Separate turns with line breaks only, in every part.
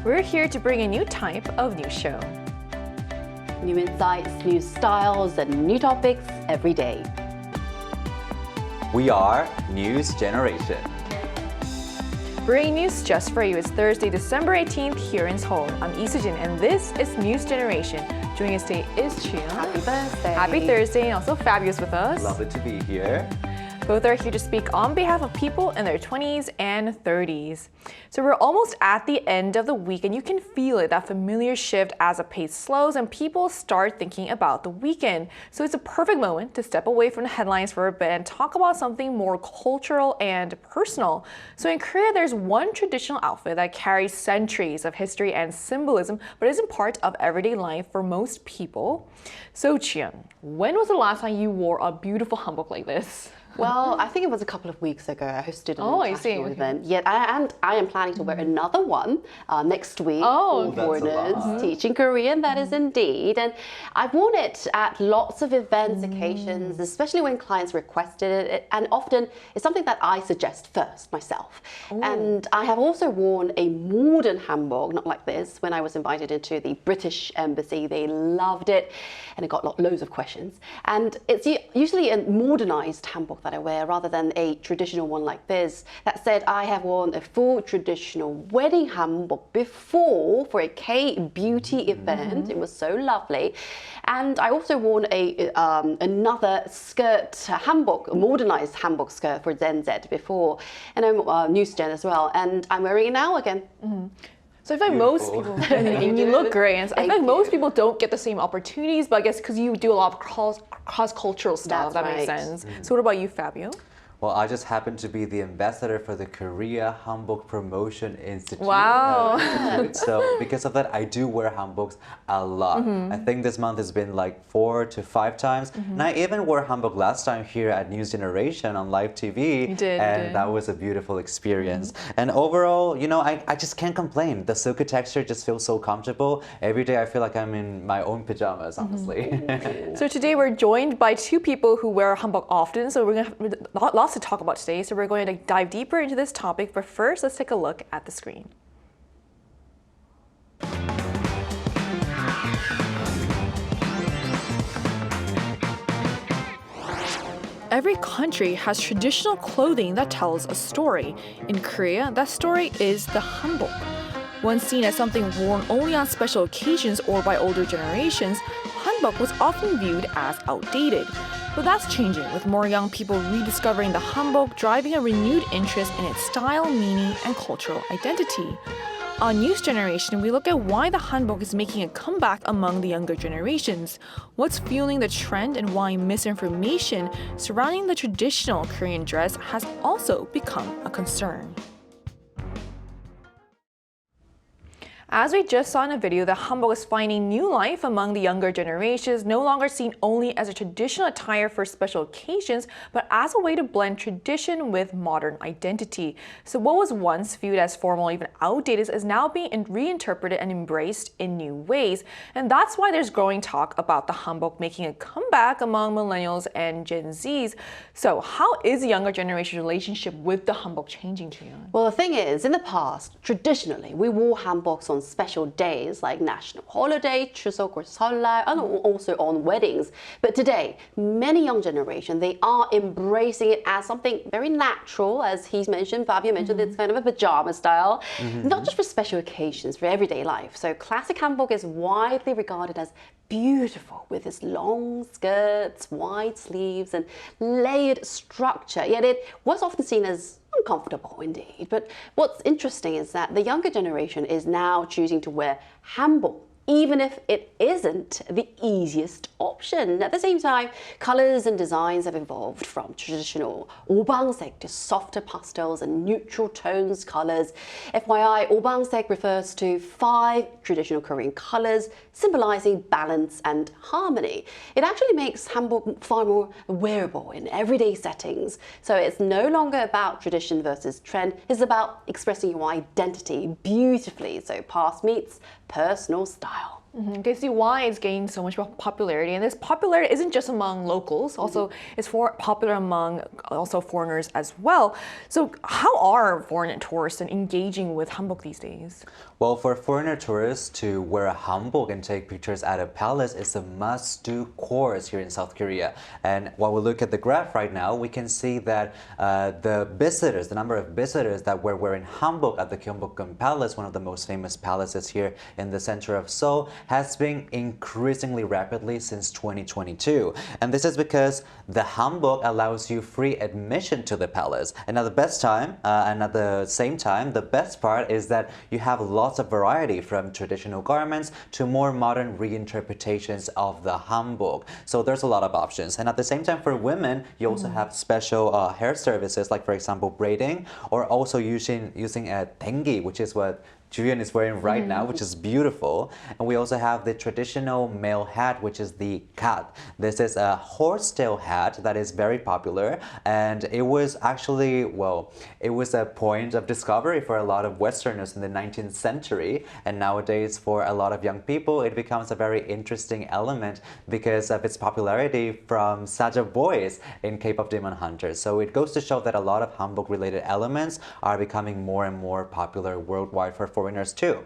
We're here to bring a new type of news show.
New insights, new styles, and new topics every day.
We are News Generation.
Bringing news just for you. It's Thursday, December 18th here in Seoul. I'm Lee Soo-jin, and this is News Generation. Joining us today is Chun.
Happy Thursday.
Happy Thursday, and also Fabulous with us.
Lovely to be here.
Both are here to speak on behalf of people in their 20s and 30s. So we're almost at the end of the week, and you can feel it, that familiar shift as the pace slows and people start thinking about the weekend. So it's a perfect moment to step away from the headlines for a bit and talk about something more cultural and personal. So in Korea, there's one traditional outfit that carries centuries of history and symbolism, but isn't part of everyday life for most people. So Chun, when was the last time you wore a beautiful hanbok like this?
Well, I think it was a couple of weeks ago. I hosted an international
Okay.
event. Yet, I am planning to wear another one next week
Oh,
for
that's a
foreigners
lot.
teaching Korean. That is indeed. And I've worn it at lots of events, occasions, especially when clients requested it. And often it's something that I suggest first myself. And I have also worn a modern hanbok, not like this, when I was invited into the British embassy. They loved it, and it got loads of questions. And it's usually a modernized hanbok that I wear rather than a traditional one like this. That said, I have worn a full traditional wedding hanbok before for a K-beauty event. It was so lovely. And I also worn another skirt hanbok, a modernized hanbok skirt for GenZ before, and I'm News Gen as well. And I'm wearing it now again.
So I feel like most people, and you look great, and I feel like most people don't get the same opportunities, but I guess because you do a lot of cross-cultural stuff,
That's
that makes
right.
sense. So what about you, Fabio?
Well, I just happen to be the ambassador for the Korea Hanbok Promotion Institute.
Wow.
So because of that, I do wear hanboks a lot. I think this month has been like 4 to 5 times. And I even wore hanbok last time here at News Generation on live TV.
You did,
And
you did.
that was a beautiful experience. And overall, you know, I just can't complain. The silky texture just feels so comfortable. Every day I feel like I'm in my own pajamas, honestly.
So today we're joined by two people who wear hanbok often, so we're going to have lots to talk about today. So we're going to dive deeper into this topic, but first let's take a look at the screen. Every country has traditional clothing that tells a story. In Korea, that story is the hanbok. Once seen as something worn only on special occasions or by older generations, hanbok was often viewed as outdated. But that's changing, with more young people rediscovering the hanbok, driving a renewed interest in its style, meaning, and cultural identity. On News Generation, we look at why the hanbok is making a comeback among the younger generations, what's fueling the trend, and why misinformation surrounding the traditional Korean dress has also become a concern. As we just saw in a video, the hanbok is finding new life among the younger generations, no longer seen only as a traditional attire for special occasions, but as a way to blend tradition with modern identity. So what was once viewed as formal, even outdated, is now being reinterpreted and embraced in new ways. And that's why there's growing talk about the hanbok making a comeback among millennials and Gen Zs. So how is the younger generation's relationship with the hanbok changing, Jiyeon?
Well, the thing is, in the past, traditionally, we wore hanboks on special days like national holiday, Chuseok or Seollal, and also on weddings. But today, many young generation, they are embracing it as something very natural, as he's mentioned, Fabio mentioned, it's kind of a pajama style, not just for special occasions, for everyday life. So classic hanbok is widely regarded as beautiful with its long skirts, wide sleeves, and layered structure. Yet it was often seen as uncomfortable indeed. But what's interesting is that the younger generation is now choosing to wear hanbok, even if it isn't the easiest option. At the same time, colors and designs have evolved from traditional 오방색 to softer pastels and neutral tones colors. FYI, 오방색 refers to 5 traditional Korean colors symbolizing balance and harmony. It actually makes hanbok far more wearable in everyday settings. So it's no longer about tradition versus trend, it's about expressing your identity beautifully. So past meets personal style.
You can see why it's gained so much popularity. And this popularity isn't just among locals, also it's popular among also foreigners as well. So how are foreign tourists engaging with Hanbok these days?
Well, for foreigner tourists to wear a hanbok and take pictures at a palace is a must-do course here in South Korea. And while we look at the graph right now, we can see that the number of visitors that were wearing hanbok at the Gyeongbokgung Palace, one of the most famous palaces here in the center of Seoul, has been increasingly rapidly since 2022. And this is because the hanbok allows you free admission to the palace. And at the same time, the best part is that you have lots of variety from traditional garments to more modern reinterpretations of the hanbok. So there's a lot of options. And at the same time, for women, you also have special hair services, like for example, braiding, or also using a tengi, which is what Julian is wearing right now, which is beautiful. And we also have the traditional male hat, which is the kat. This is a horsetail hat that is very popular. And it was actually, well, it was a point of discovery for a lot of Westerners in the 19th century. And nowadays, for a lot of young people, it becomes a very interesting element because of its popularity from Sajaboiz in K-pop Demon Hunters. So it goes to show that a lot of Hanbok-related elements are becoming more and more popular worldwide for foreigners too.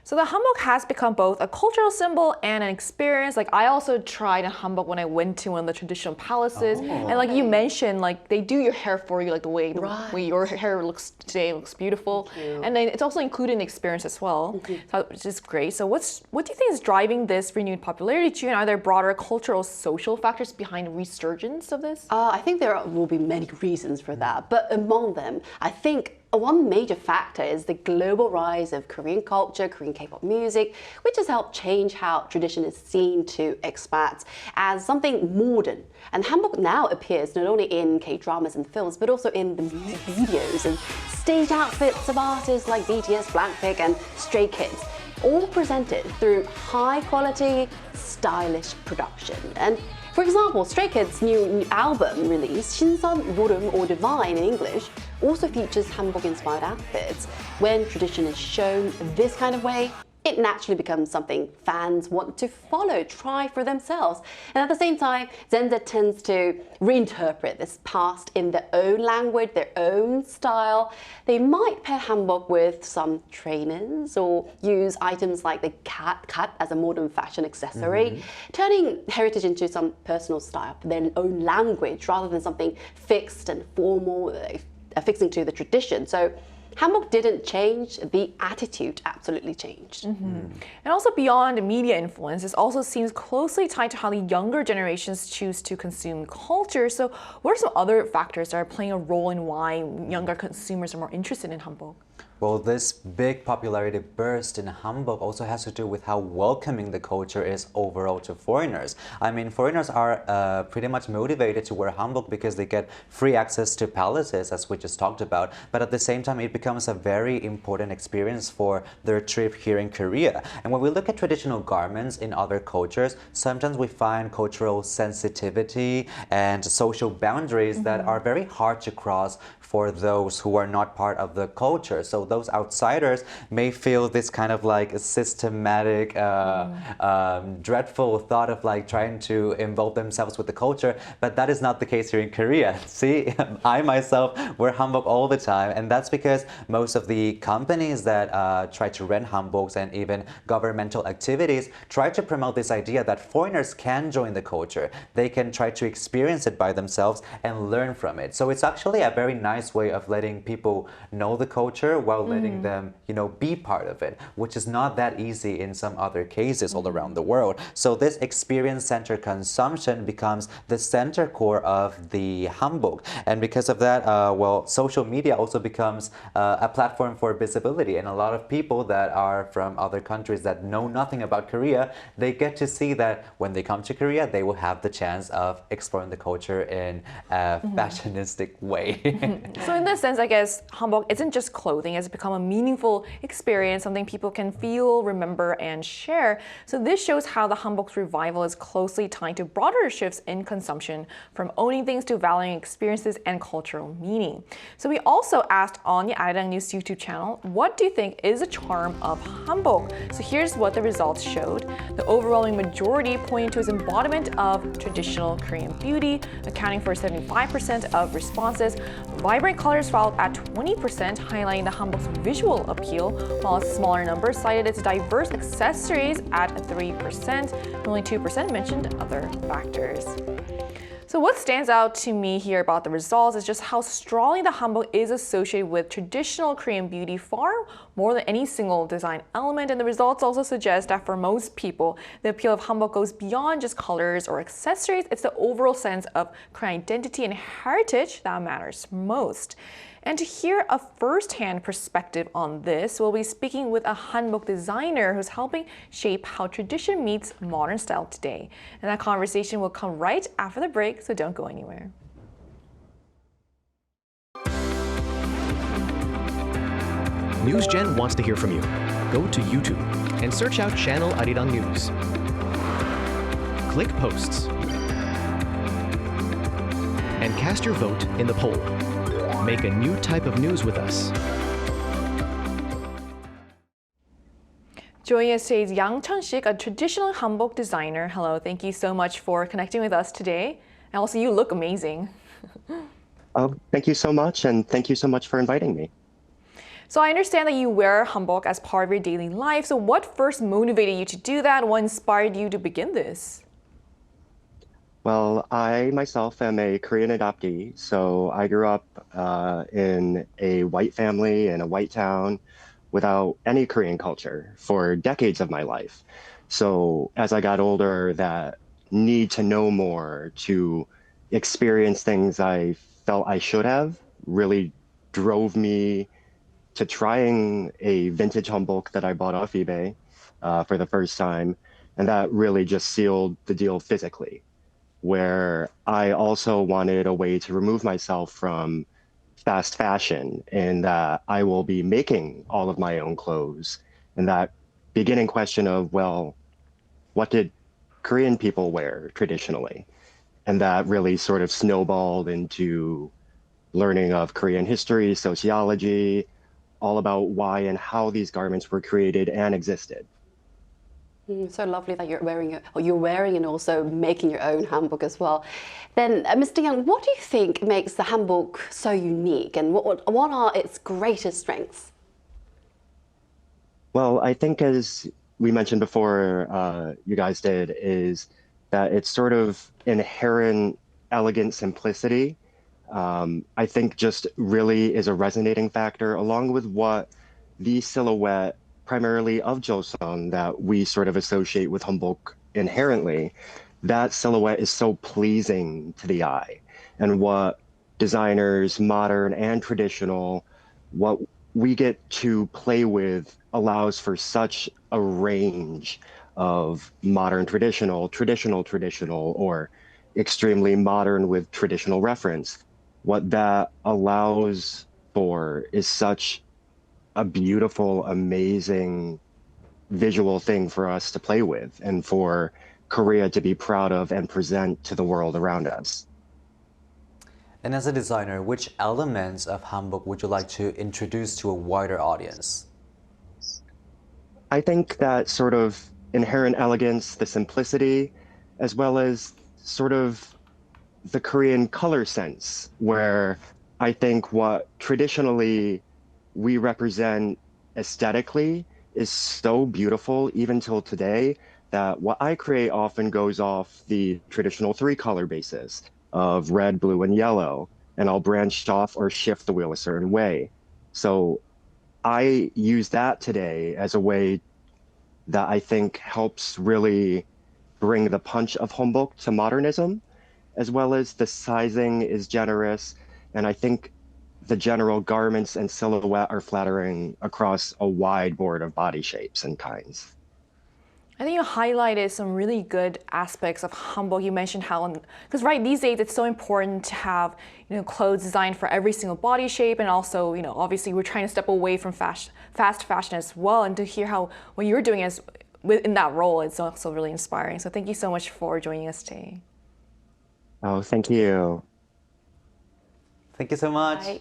So the hanbok has become both a cultural symbol and an experience. Like I also tried a hanbok when I went to one of the traditional palaces, and like you mentioned, like they do your hair for you, like the way your hair looks today looks beautiful, and then it's also included in the experience as well, which is great. So what do you think is driving this renewed popularity to you, and are there broader cultural, social factors behind the resurgence of this?
I think there will be many reasons for that, but among them, I think one major factor is the global rise of Korean culture, Korean K-pop music, which has helped change how tradition is seen to expats as something modern. And hanbok now appears not only in K-dramas and films, but also in the music videos and stage outfits of artists like BTS, Blackpink, and Stray Kids, all presented through high-quality, stylish production. And for example, Stray Kids' new album release, 신선놀음 or Divine in English, also features hanbok-inspired outfits. When tradition is shown this kind of way, it naturally becomes something fans want to follow, try for themselves. And at the same time, GenZ tends to reinterpret this past in their own language, their own style. They might pair hanbok with some trainers or use items like the kat as a modern fashion accessory, turning heritage into some personal style, their own language, rather than something fixed and formal, affixing to the tradition. So hanbok didn't change, the attitude absolutely changed.
And also beyond media influence, this also seems closely tied to how the younger generations choose to consume culture. So what are some other factors that are playing a role in why younger consumers are more interested in hanbok?
Well, this big popularity burst in hanbok also has to do with how welcoming the culture is overall to foreigners. I mean, foreigners are pretty much motivated to wear hanbok because they get free access to palaces, as we just talked about. But at the same time, it becomes a very important experience for their trip here in Korea. And when we look at traditional garments in other cultures, sometimes we find cultural sensitivity and social boundaries that are very hard to cross for those who are not part of the culture. So those outsiders may feel this kind of like systematic, dreadful thought of like trying to involve themselves with the culture, but that is not the case here in Korea. See, I myself wear hanbok all the time, and that's because most of the companies that try to rent hanboks and even governmental activities try to promote this idea that foreigners can join the culture. They can try to experience it by themselves and learn from it. So it's actually a very nice way of letting people know the culture while letting them, be part of it, which is not that easy in some other cases all around the world. So this experience-centered consumption becomes the center core of the hanbok. And because of that, social media also becomes a platform for visibility. And a lot of people that are from other countries that know nothing about Korea, they get to see that when they come to Korea, they will have the chance of exploring the culture in a fashionistic way.
So in this sense, I guess hanbok isn't just clothing, it's become a meaningful experience, something people can feel, remember, and share. So this shows how the Hanbok's revival is closely tied to broader shifts in consumption, from owning things to valuing experiences and cultural meaning. So we also asked on the Arirang News YouTube channel, what do you think is the charm of Hanbok? So here's what the results showed. The overwhelming majority pointed to its embodiment of traditional Korean beauty, accounting for 75% of responses. Vibrant colors followed at 20%, highlighting the Hanbok's visual appeal, while a smaller number cited its diverse accessories at 3%, and only 2% mentioned other factors. So what stands out to me here about the results is just how strongly the hanbok is associated with traditional Korean beauty far more than any single design element. And the results also suggest that for most people, the appeal of hanbok goes beyond just colors or accessories. It's the overall sense of Korean identity and heritage that matters most. And to hear a first-hand perspective on this, we'll be speaking with a hanbok designer who's helping shape how tradition meets modern style today. And that conversation will come right after the break, so don't go anywhere.
NewsGen wants to hear from you. Go to YouTube and search out channel Arirang News. Click Posts and cast your vote in the poll. Make a new type of news with us.
Joining us today is Yang Chun-sik, a traditional hanbok designer. Hello, thank you so much for connecting with us today. And also, you look amazing.
Oh, thank you so much, and thank you so much for inviting me.
So I understand that you wear hanbok as part of your daily life. So what first motivated you to do that? What inspired you to begin this?
Well, I myself am a Korean adoptee, so I grew up in a white family in a white town without any Korean culture for decades of my life. So as I got older, that need to know more, to experience things I felt I should have, really drove me to trying a vintage hanbok that I bought off eBay for the first time. And that really just sealed the deal physically, where I also wanted a way to remove myself from fast fashion, and that I will be making all of my own clothes. And that beginning question of, well, what did Korean people wear traditionally? And that really sort of snowballed into learning of Korean history, sociology, all about why and how these garments were created and existed.
So lovely that you're wearing and also making your own hanbok as well. Then, Mr. Young, what do you think makes the hanbok so unique, and what are its greatest strengths?
Well, I think as we mentioned before, you guys did, is that it's sort of inherent elegant simplicity. I think just really is a resonating factor, along with what the silhouette primarily of Joseon that we sort of associate with hanbok inherently. That silhouette is so pleasing to the eye. And what designers, modern and traditional, what we get to play with allows for such a range of modern traditional, or extremely modern with traditional reference. What that allows for is such a beautiful, amazing visual thing for us to play with, and for Korea to be proud of and present to the world around us.
And as a designer, which elements of hanbok would you like to introduce to a wider audience?
I think that sort of inherent elegance, the simplicity, as well as sort of the Korean color sense, where I think what traditionally we represent aesthetically is so beautiful even till today, that what I create often goes off the traditional three-color basis of red, blue, and yellow, and I'll branch off or shift the wheel a certain way. So I use that today as a way that I think helps really bring the punch of hanbok to modernism, as well as the sizing is generous, and I think the general garments and silhouette are flattering across a wide board of body shapes and kinds.
I think you highlighted some really good aspects of Hanbok. You mentioned how, because right these days it's so important to have clothes designed for every single body shape, and also obviously we're trying to step away from fast fashion as well. And to hear how what you're doing is within that role, it's also really inspiring. So thank you so much for joining us today.
Oh, thank you.
Thank you so much.
Bye.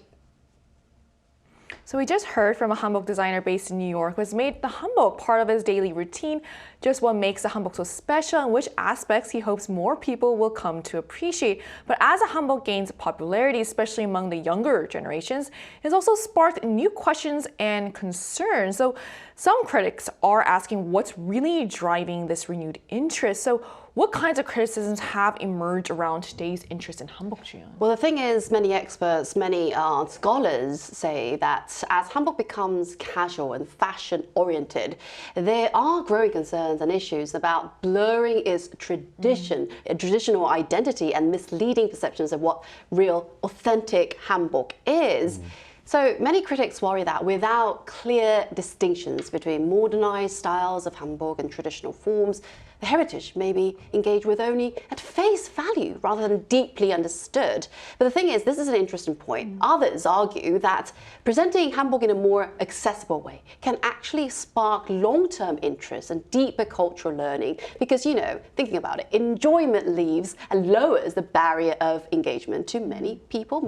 So we just heard from a hanbok designer based in New York who has made the hanbok part of his daily routine, just what makes the hanbok so special and which aspects he hopes more people will come to appreciate. But as the hanbok gains popularity, especially among the younger generations, it has also sparked new questions and concerns. So some critics are asking what's really driving this renewed interest. So what kinds of criticisms have emerged around today's interest in hanbok, Jian?
Well, the thing is, many experts, many scholars say that as hanbok becomes casual and fashion-oriented, there are growing concerns and issues about blurring its traditional identity and misleading perceptions of what real, authentic hanbok is. So many critics worry that without clear distinctions between modernized styles of hanbok and traditional forms, the heritage may be engaged with only at face value rather than deeply understood. But the thing is, this is an interesting point. Others argue that presenting hanbok in a more accessible way can actually spark long-term interest and deeper cultural learning because, thinking about it, enjoyment leaves and lowers the barrier of engagement to many people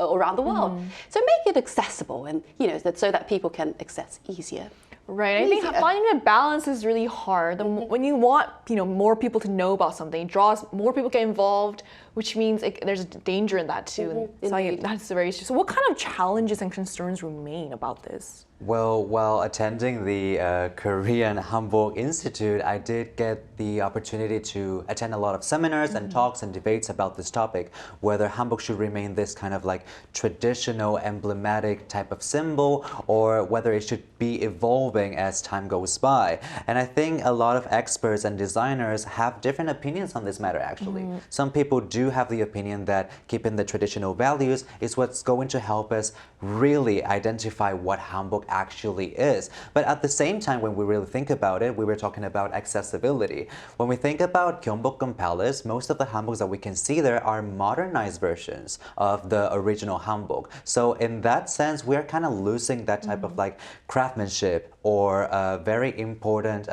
around the world. So make it accessible and, so that people can access easier.
Right, I think finding a balance is really hard. When you want, more people to know about something, it draws more people get involved, which means there's a danger in that too. So that's very interesting. So, what kind of challenges and concerns remain about this?
Well, while attending the Korean Hanbok Institute, I did get the opportunity to attend a lot of seminars and talks and debates about this topic, whether hanbok should remain this kind of like traditional, emblematic type of symbol, or whether it should be evolving as time goes by. And I think a lot of experts and designers have different opinions on this matter, actually. Some people do have the opinion that keeping the traditional values is what's going to help us really identify what hanbok actually is. But at the same time, when we really think about it, we were talking about accessibility. When we think about Gyeongbokgung Palace, most of the hanboks that we can see there are modernized versions of the original hanbok. So in that sense, we're kind of losing that type of like craftsmanship or very important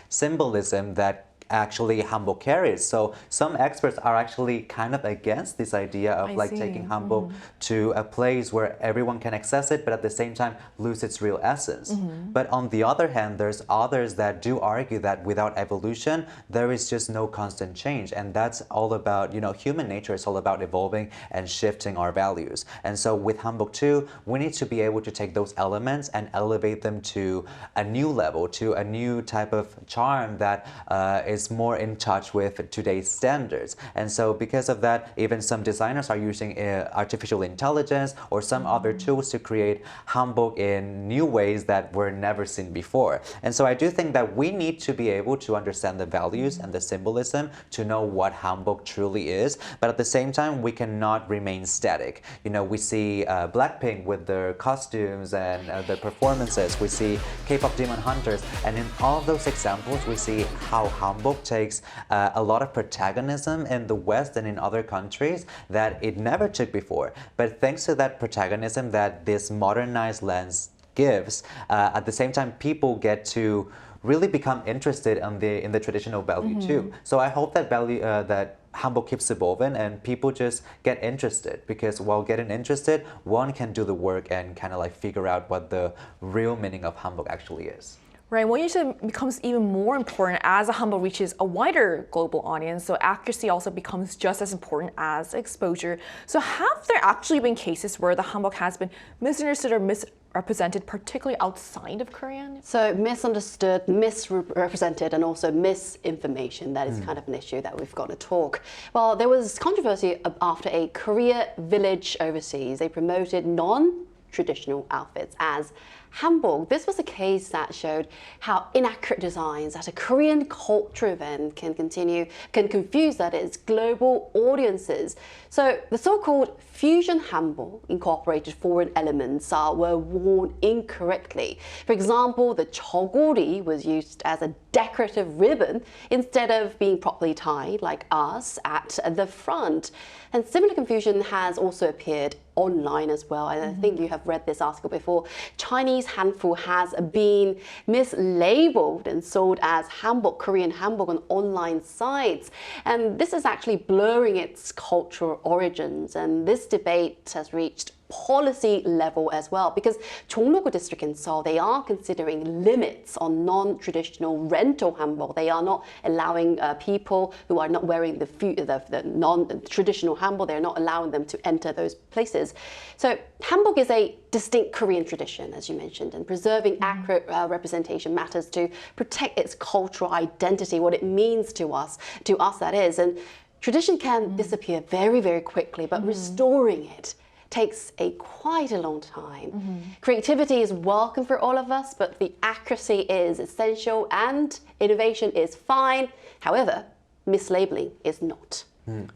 symbolism that actually hanbok carries. So some experts are actually kind of against this idea of taking hanbok to a place where everyone can access it, but at the same time lose its real essence. But on the other hand, there's others that do argue that without evolution, there is just no constant change. And that's all about, human nature is all about evolving and shifting our values. And so with hanbok too, we need to be able to take those elements and elevate them to a new level, to a new type of charm that is more in touch with today's standards. And so because of that, even some designers are using artificial intelligence or some other tools to create hanbok in new ways that were never seen before. And so I do think that we need to be able to understand the values and the symbolism to know what hanbok truly is. But at the same time, we cannot remain static. We see Blackpink with their costumes and their performances. We see K-pop Demon Hunters. And in all of those examples, we see how hanbok takes a lot of protagonism in the West and in other countries that it never took before. But thanks to that protagonism that this modernized lens gives, at the same time, people get to really become interested in the traditional value too. So I hope that that hanbok keeps evolving and people just get interested, because while getting interested, one can do the work and kind of like figure out what the real meaning of hanbok actually is.
Right, what usually becomes even more important as a hanbok reaches a wider global audience, so accuracy also becomes just as important as exposure. So have there actually been cases where the hanbok has been misunderstood or misrepresented, particularly outside of Korea?
So misunderstood, misrepresented, and also misinformation, that is kind of an issue that we've got to talk. Well, there was controversy after a Korea village overseas. They promoted non-traditional outfits as Hanbok, this was a case that showed how inaccurate designs at a Korean culture event can confuse that is global audiences. So the so-called fusion hanbok incorporated foreign elements were worn incorrectly. For example, the chogori was used as a decorative ribbon instead of being properly tied like us at the front. And similar confusion has also appeared online as well. And I think you have read this article before. Chinese hanfu has been mislabeled and sold as hanbok, Korean hanbok on online sites. And this is actually blurring its cultural origins. And this debate has reached policy level as well, because Chongno-gu district in Seoul, they are considering limits on non-traditional rental hanbok. They are not allowing people who are not wearing the non-traditional hanbok, they're not allowing them to enter those places. So hanbok is a distinct Korean tradition, as you mentioned, and preserving accurate representation matters to protect its cultural identity, what it means to us that is. And tradition can disappear very, very quickly, but restoring it takes quite a long time. Creativity is welcome for all of us, but the accuracy is essential and innovation is fine. However, mislabeling is not.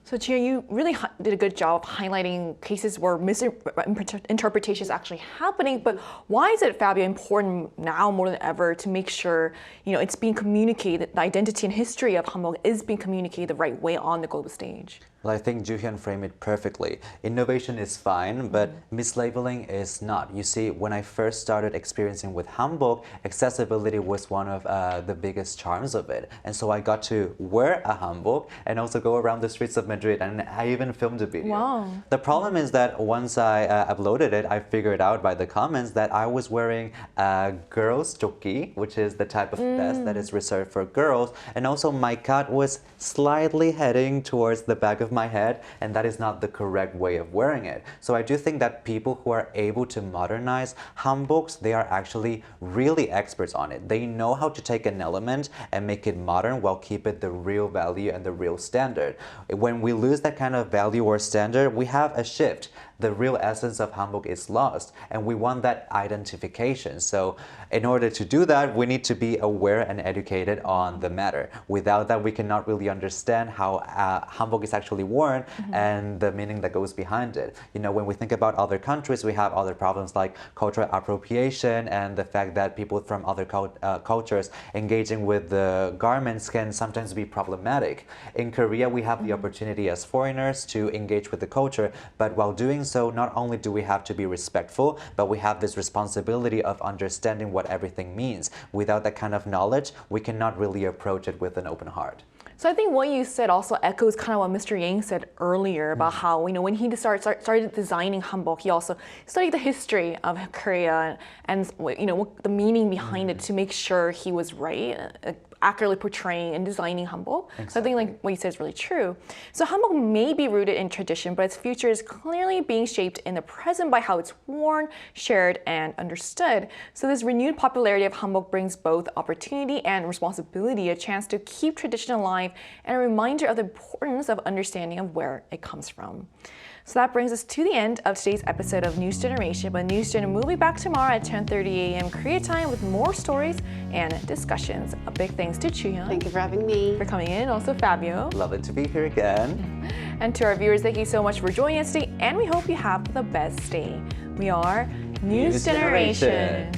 So Chia, you really did a good job of highlighting cases where misinterpretation is actually happening, but why is it, Fabio, important now more than ever to make sure it's being communicated, the identity and history of Hanbok is being communicated the right way on the global stage?
Well, I think Joo-hyun framed it perfectly. Innovation is fine, but mislabeling is not. You see, when I first started experiencing with hanbok, accessibility was one of the biggest charms of it. And so I got to wear a hanbok and also go around the streets of Madrid, and I even filmed a video.
Wow.
The problem is that once I uploaded it, I figured out by the comments that I was wearing a girls' jokki, which is the type of vest that is reserved for girls, and also my cut was slightly heading towards the back of my head, and that is not the correct way of wearing it. So I do think that people who are able to modernize hanboks, they are actually really experts on it. They know how to take an element and make it modern while keep it the real value and the real standard. When we lose that kind of value or standard, we have a shift. The real essence of hanbok is lost, and we want that identification. So in order to do that, we need to be aware and educated on the matter. Without that, we cannot really understand how hanbok is actually worn and the meaning that goes behind it. When we think about other countries, we have other problems like cultural appropriation and the fact that people from other cultures engaging with the garments can sometimes be problematic. In Korea, we have the opportunity as foreigners to engage with the culture, but while doing so, not only do we have to be respectful, but we have this responsibility of understanding what everything means. Without that kind of knowledge, we cannot really approach it with an open heart.
So I think what you said also echoes kind of what Mr. Yang said earlier about how, when he started designing hanbok, he also studied the history of Korea and the meaning behind it to make sure he was right, accurately portraying and designing hanbok. Exactly. So I think what you said is really true. So hanbok may be rooted in tradition, but its future is clearly being shaped in the present by how it's worn, shared, and understood. So this renewed popularity of hanbok brings both opportunity and responsibility, a chance to keep tradition alive and a reminder of the importance of understanding of where it comes from. So that brings us to the end of today's episode of News Generation. But News Gen will be back tomorrow at 10:30 a.m. Korea time with more stories and discussions. A big thanks to Joo-hyun.
Thank you for having me.
For coming in, also Fabio.
Lovely to be here again.
And to our viewers, thank you so much for joining us today, and we hope you have the best day. We are News Generation.